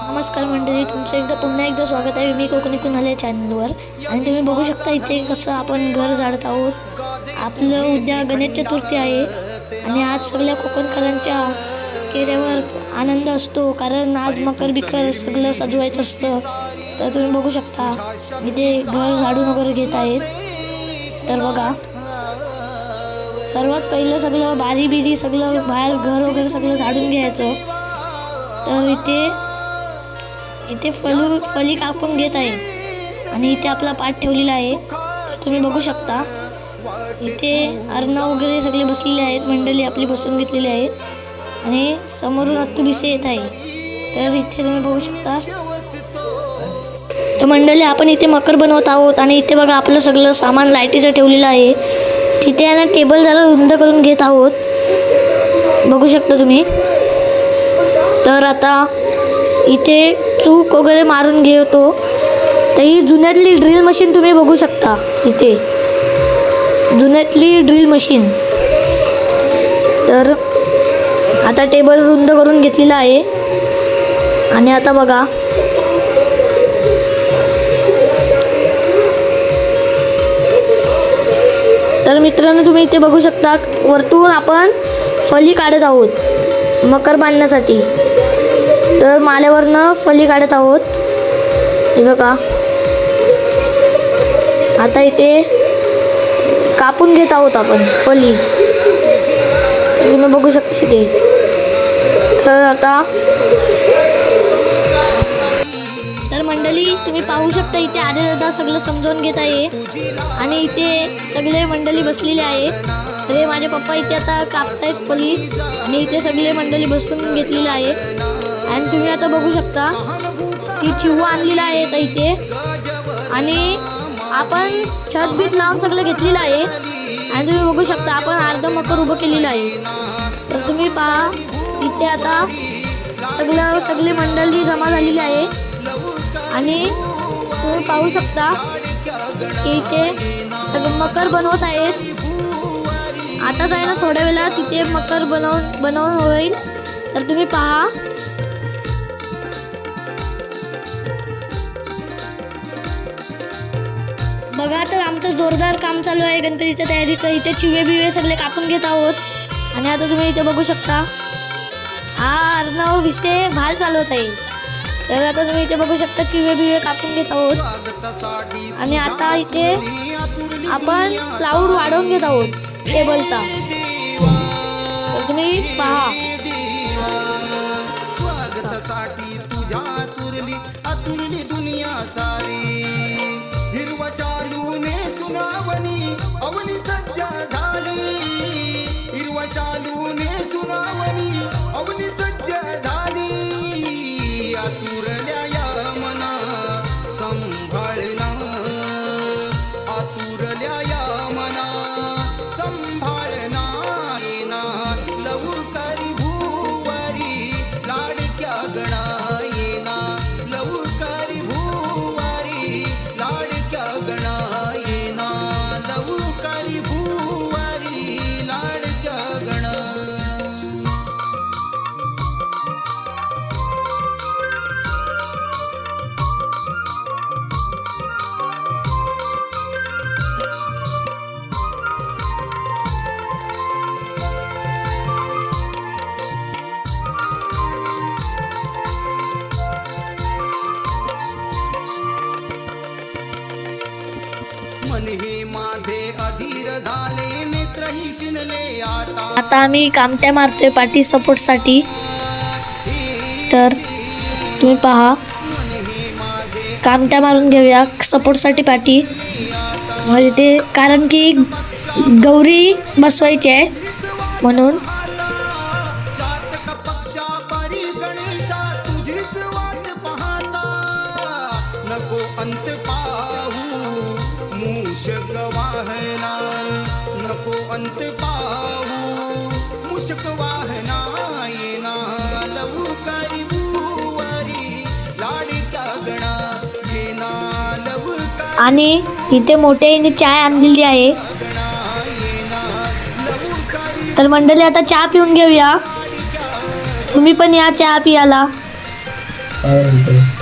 नमस्कार मंडळी, तुमचं पुन्हा एकदा स्वागत आहे मी कोकणी कुणाल चॅनलवर. आणि तुम्ही बघू शकता इथे कसं आपण घर झाडत आहोत. आपलं उद्या गणेश चतुर्थी आहे आणि आज सगळ्या कोकणकरांच्या चेहऱ्यावर आनंद असतो, कारण आज मकर बिकर सगळं सजवायचं असतं. तर तुम्ही बघू शकता इथे घर झाडून वगैरे घेत आहेत. तर बघा, सर्वात पहिलं सगळं बारी बिरी सगळं बाहेर घर वगैरे सगळं झाडून घ्यायचं. तर इथे फली कापून घेत आहे आणि इथे आपला पाट ठेवलेला आहे. तुम्ही बघू शकता इथे अर्णव वगैरे सगळे बसलेले आहेत. मंडळी आपली बसून घेतलेली आहेत आणि समोरून अत्तू बिसे येत आहे. तर इथे तुम्ही बघू शकता. तर मंडळी आपण इथे मकर बनवत आहोत आणि इथे बघा आपलं सगळं सामान लाईटीचं ठेवलेलं आहे. तिथे आहे ना टेबल जरा रुंद करून घेत आहोत, बघू शकता तुम्ही. तर आता इथे चूक वगैरे मारून घेतो. तर ही जुन्यातली ड्रिल मशीन तुम्ही बघू शकता. इथे जुन्यातली ड्रिल मशीन. तर आता टेबल रुंद करून घेतलेला आहे आणि आता बघा तर मित्रांनो तुम्ही इथे बघू शकता वरतून आपण फली काढत आहोत मकर बांधण्यासाठी. तर माल्यावरनं फली काढत आहोत, हे बघा. आता इथे कापून घेत आहोत आपण फली, तुम्ही बघू शकता इथे. तर आता तर मंडळी तुम्ही पाहू शकता इथे आधी सगळं समजावून घेत आहे आणि इथे सगळे मंडळी बसलेले आहे. तर माझे पप्पा इथे आता कापतायत फली आणि इथे सगळे मंडळी बसून घेतलेले आहे. आणि तुम्ही आता बघू शकता की चिव्वा आणलेला आहे तर इथे, आणि आपण छत बीत लावून सगळं घेतलेलं आहे. आणि तुम्ही बघू शकता आपण अर्ध मकर उभं केलेलं आहे. तर तुम्ही पहा इथे आता सगळी मंडळी जमा झालेली आहे आणि तुम्ही पाहू शकता की इथे सगळं मकर बनवत आहेत. आताच आहे ना थोड्या वेळात तिथे मकर बनवून होईल. तर तुम्ही पहा. बघा, तर आमचं जोरदार काम चालू आहे गणपतीच्या तयारीचं. इथे चिवे बिवे सगळे कापून घेत आहोत आणि आता तुम्ही इथे बघू शकता हा अर्णव विसे भाल चालवत आहे. तर आता तुम्ही इथे बघू शकता चिवे बिवे कापून घेत आहोत आणि आता इथे आपण क्लाउड वाढवून घेत आहोत टेबलचा. तर तुम्ही पहा. स्वागतासाठी तुझ्या आतुरली दुनिया सारी. हिरवा शालूने सुनावणी अवनी सज्ज झाली. हिरवा शालूने सुनावणी अवनी सज्ज झाली. आतुरल्या या मना संभाळना, आतुरल्या या मना संभाळना. येना लवकरी भूवारी लाडक्या गणा. येना लवकरी भूवारी लाडक्या गणा. येना लवकरी भूवारी लाडक्या गणा. मन हे माझे अधीर झाले, नेत्रही शिनले आता. आम्ही कामट्या मारतोय पाठी सपोर्टसाठी. तर तुम्ही पहा, कामट्या मारून घेऊया सपोर्टसाठी पाठी. म्हणजे ते कारण की गौरी बसवायची आहे म्हणून. जातक पक्षा परी गणेशा तुझीच वाट पाहता. नको अंत पाहू मूषक वाहना. नको अंत पाहू मूषक वाहना. येना लवकरी भूवारी लाडक्या गणा. येना लवकरी. आणि इथे मोठ्याने चाय आणलेली आहे. तर मंडळी आता चहा पिऊन घेऊया. तुम्ही पण या चहा पियाला. काय बोलतोस?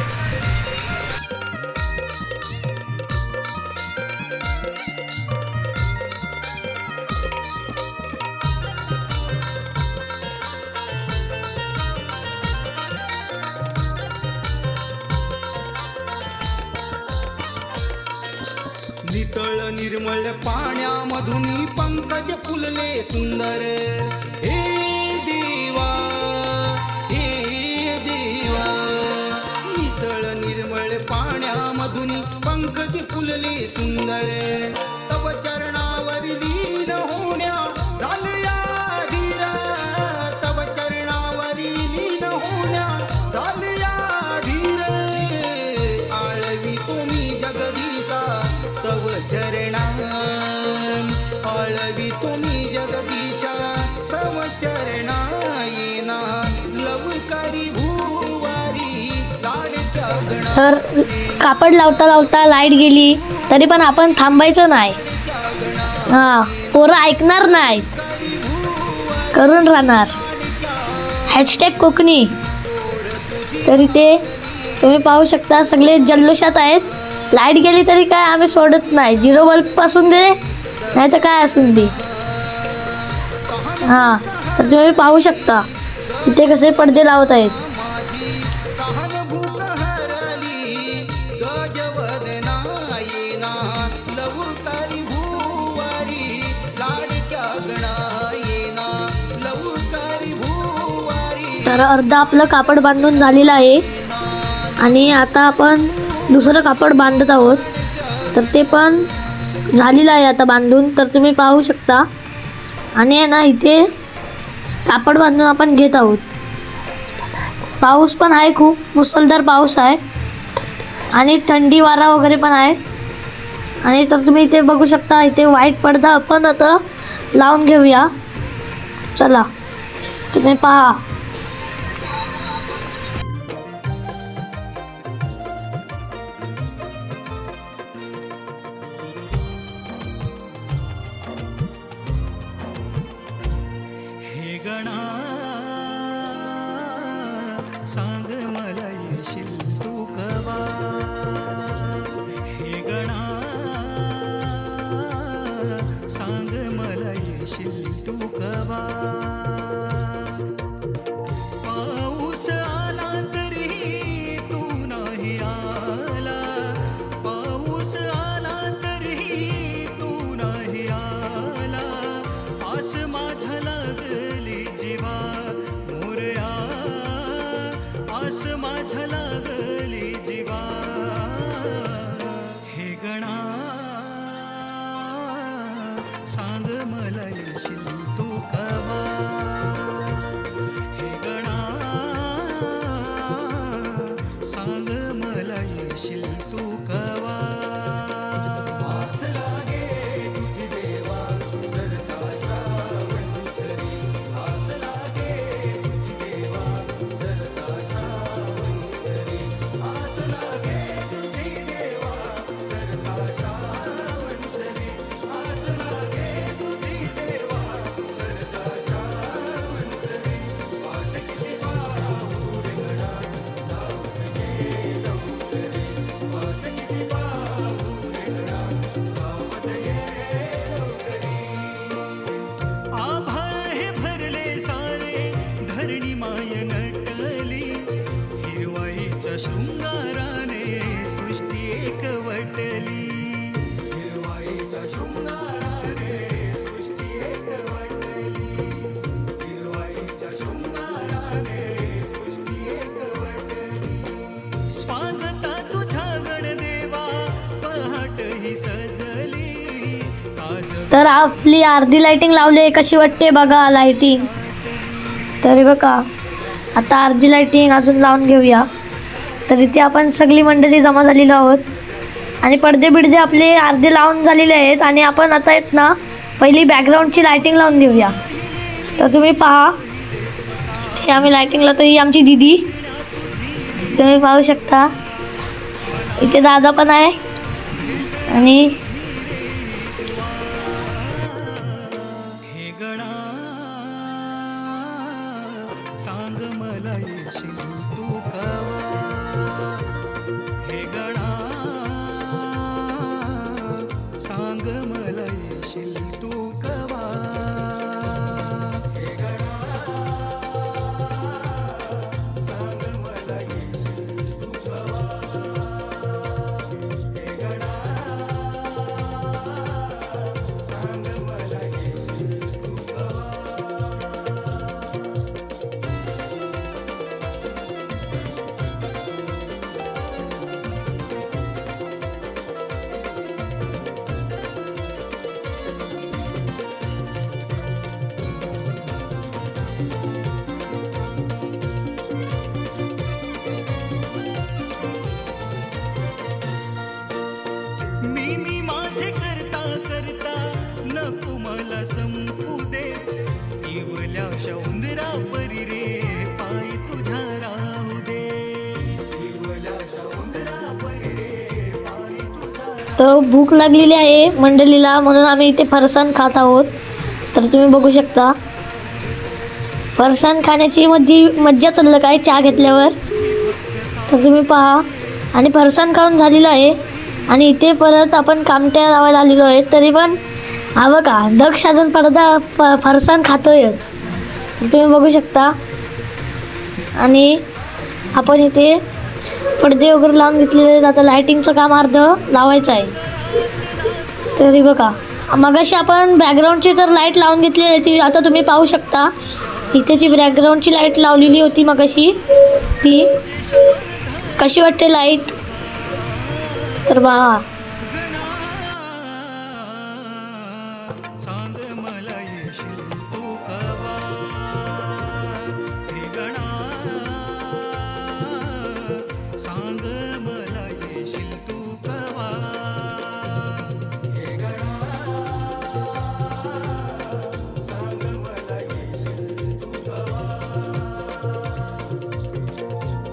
नितळ निर्मळ पाण्यामधून पंकज फुलले सुंदर. हे देवा, हे देवा. नितळ निर्मळ पाण्यामधून पंकज फुलले सुंदर. तव चरणावर लीन होण्या झालया धीर. तव चरणावर लीन होण्या झालया धीर. आळवी तुम्ही जगदीशा तव चरणा. आळवी तुम्ही जगदीशा तव चरणा. येना लवकारी भुवारी लाडक्या गणा. तर कापड लावता लावता लाईट गेली तरी पण आपण थांबायचं नाही. पोरं ऐकणार नाहीत, करून राहणार. हॅशटॅग कोकणी. तर इथे तुम्ही पाहू शकता सगळे जल्लोषात आहेत. लाईट गेली तरी काय आम्ही सोडत नाही. 0 बल्ब पासून दे नाही तर काय असून दे. तर तुम्ही पाहू शकता इथे कसे पडदे लावत आहेत. तर अर्धा आपलं कापड बांधून झालेलं आहे आणि आता आपण दुसरं कापड बांधत आहोत. तर ते पण झालेलं आहे आता बांधून. तर तुम्ही पाहू शकता. आणि आहे ना इथे कापड बांधून आपण घेत आहोत. पाऊस पण आहे, खूप मुसळधार पाऊस आहे आणि थंडी वारा वगैरे पण आहे. आणि तर तुम्ही इथे बघू शकता इथे व्हाईट पडदा आपण आता लावून घेऊया. चला तुम्ही पहा. सांग मला येशील तू कवा. हे गणा सांग मला येशील तू कवा. पाऊस आला तरी तू नाही आला. पाऊस आला तरी तू नाही आला. आस माझ्या लागली जीवा मोरया. आस माझ्या लागली जीवा. हे गणा सांग मला येशील तू कवा. हे गणा सांग मला येशील तू कवा. आस लागे तुझी देवा जर का श्रावण सरी. आस लागे तुझी देवा जर का श्रावण सरी. आस लागे तुझी देवा जर का श्रावण सरी. आस लागे तुझी देवा जर का श्रावण सरी. वाट किती पाहू रे गणा धावत ये लवकरी. वाट किती पाहू रे गणा धावत ये लवकरी. आभाळ हे भरले सारे धरणी माय नटली. हिरवाईच्या शृंगाराने सृष्टी एकवटली. हिरवाईच्या शृंगाराने सृष्टी एकवटली. हिरवाईच्या शृंगाराने सृष्टी एकवटली. स्वागता तुझ्या गणदेवा पहाट ही सजली. तर आपली अर्धी लाइटिंग लावली आहे. कशी वाटते बघा लाइटिंग. तरी बघा आता अर्धी लाइटिंग अजून लावून घेऊया. तर इथे आपण सगळी मंडळी जमा झालेलो आहोत आणि पडदे बिडदे आपले अर्धे लावून झालेले आहेत. आणि आपण आता आहेत ना पहिली बॅकग्राऊंडची लाइटिंग लावून घेऊया. तर तुम्ही पहा इथे आम्ही लाइटिंग लावतो. ही आमची दीदी तुम्ही पाहू शकता. इथे दादा पण आहे आणि हे गणा सांग मला येशील तू कवा. संपू दे. इवल्याशा उंदरा परी रे पाय तुझ्या राहू दे. इवल्याशा उंदरा परी रे पाय तुझ्या. तर भूक लागलेली आहे मंडळीला, म्हणून आम्ही इथे फरसाण खात आहोत. तर तुम्ही बघू शकता फरसाण खाण्याची मज्जा चाललं काय चहा घेतल्यावर. तर तुम्ही पहा, आणि फरसाण खाऊन झालेलं आहे. आणि इथे परत आपण कामट्या लावायला आलेलो आहे. तरी पण हा बघा दक्ष अजून फरसाण खातोयच. तर तुम्ही बघू शकता. आणि आपण इथे पडदे वगैरे लावून घेतलेले आहेत. आता लायटिंगचं काम अर्ध लावायचं आहे. तरी बघा मगाशी आपण बॅकग्राऊंडची तर लाईट लावून घेतलेली आहे ती आता तुम्ही पाहू शकता. इथे जी बॅकग्राऊंडची लाईट लावलेली होती मगाशी ती कशी वाटते लाईट. तर पहा सांग मला येशील तू कवा. हे गणा सांग मला येशील तू कवा. हे गणा सांग मला येशील तू कवा.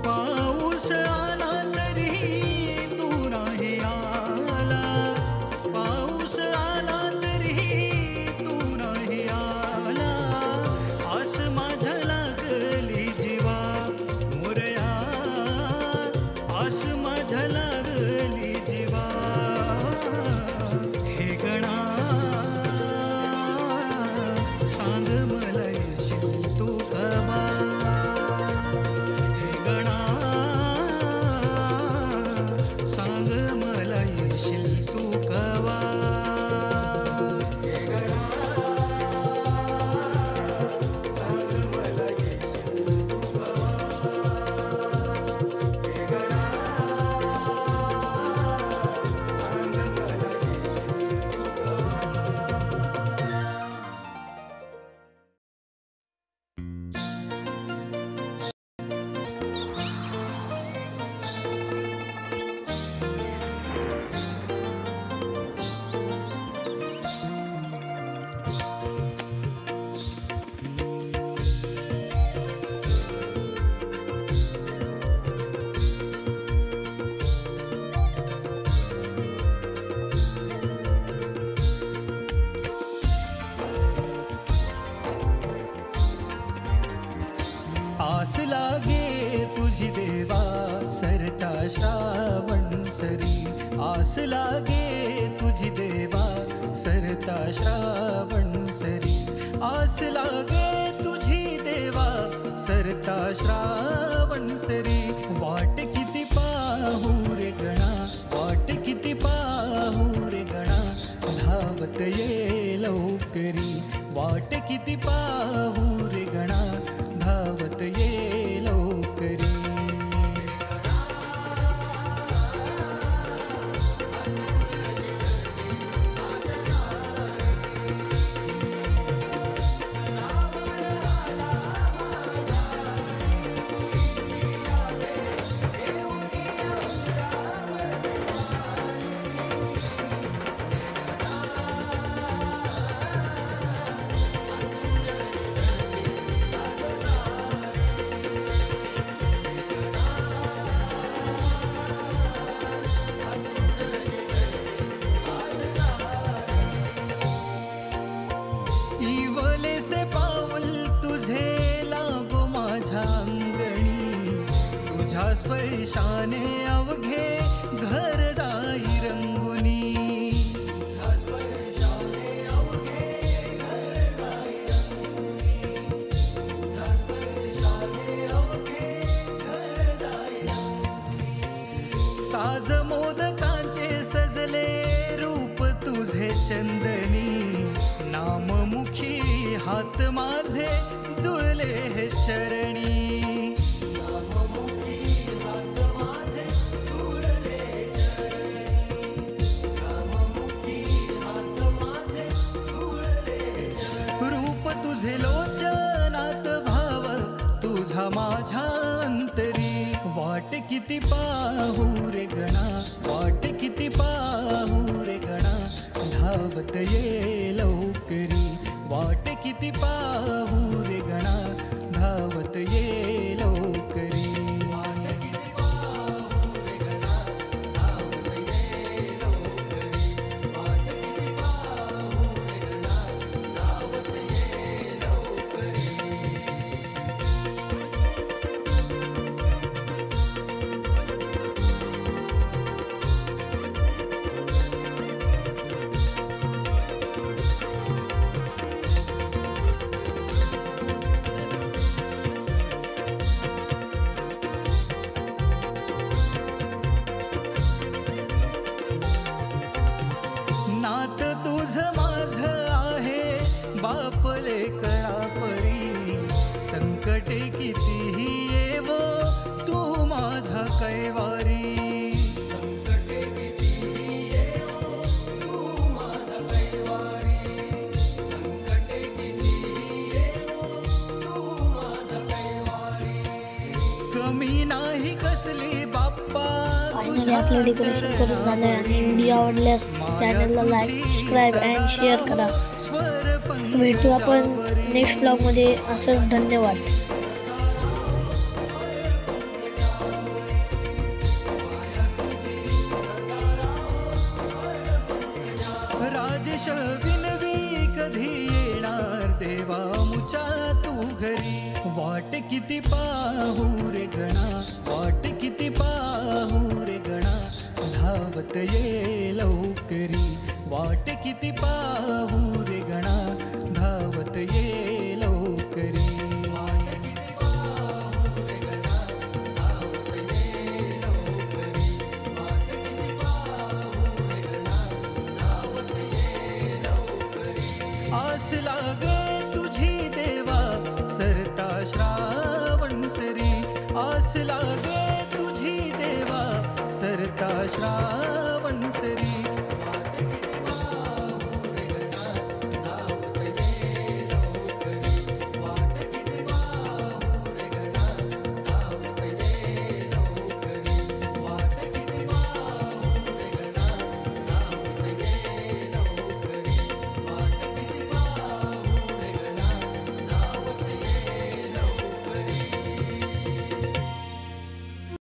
पाऊस आला तरी तू नाही आला. पाऊस आला तरी तू नाही आला. आस माझ्या लागली जीवा मोरया. आस माझ्या लागली जीवा. हे गणा सांग मला येशील तू कवा. हे गणा सांग मला येशील तू कवा. हे गणा सांग मला येशील तू कवा. हे गणा सांग मला येशील तू कवा. आस लागे तुझी देवा सरता श्रावण सरी. आस लागे तुझी देवा सरता श्रावण सरी. आस लागे तुझी देवा सरता श्रावण सरी. वाट किती पाहू रे गणा. वाट किती पाहू रे गणा. धावत ये लवकरी. वाट किती पाहू रे गणा. धावत ये लवकरी. इवलेसे पाऊल तुझे लागो माझ्या अंगणी. तुझ्या स्पर्शाने अवघे घर जाई रंगुनी. तुझ्या स्पर्शाने अवघे घर जाई रंगुनी. तुझ्या स्पर्शाने अवघे घर जाई रंगुनी. साज मोदकांचे सजले रूप तुझे चंदनी. नाममुखी हात माझे जुळले हे चरणी. नाममुखी हात माझे जुळले चरणी. नाममुखी हात माझे जुळले चरणी. रूप तुझे लोचनात भाव तुझा माझ्या अंतरी. वाट किती पाहू रे गणा. वाट किती पाहू रे गणा. धावत ये लवकरी. वाट किती पाहू रे गणा धावत ये लवकरी. नात तुझ माझ आहे बापले करा परी. संकटे कितीही येवो तू माझा कैवारी. संकटे कितीही येवो तू माझा कैवारी. संकटे कितीही येवो तू माझा कैवारी. कमी नाही कसली बाप्पा फायनली आपलं डेकोरेशन करून झालंय आणि व्हिडिओ आवडल्यास चॅनलला लाईक, सबस्क्राईब अँड शेअर करा. भेटू आपण नेक्स्ट ब्लॉगमध्ये. असंच धन्यवाद. राजेश विनवी कधी येणार देवा मुचा तू घरी. वाट किती पाहू रे गणा वाट किती पाहू रे गणा धावत ये लवकरी. वाट किती पाहू रे गणा धावत ये लवकरी. आस लागे तुझी देवा सरता श्रावण सरी. आस लागे तुझी देवा सरता श्रावण सरी.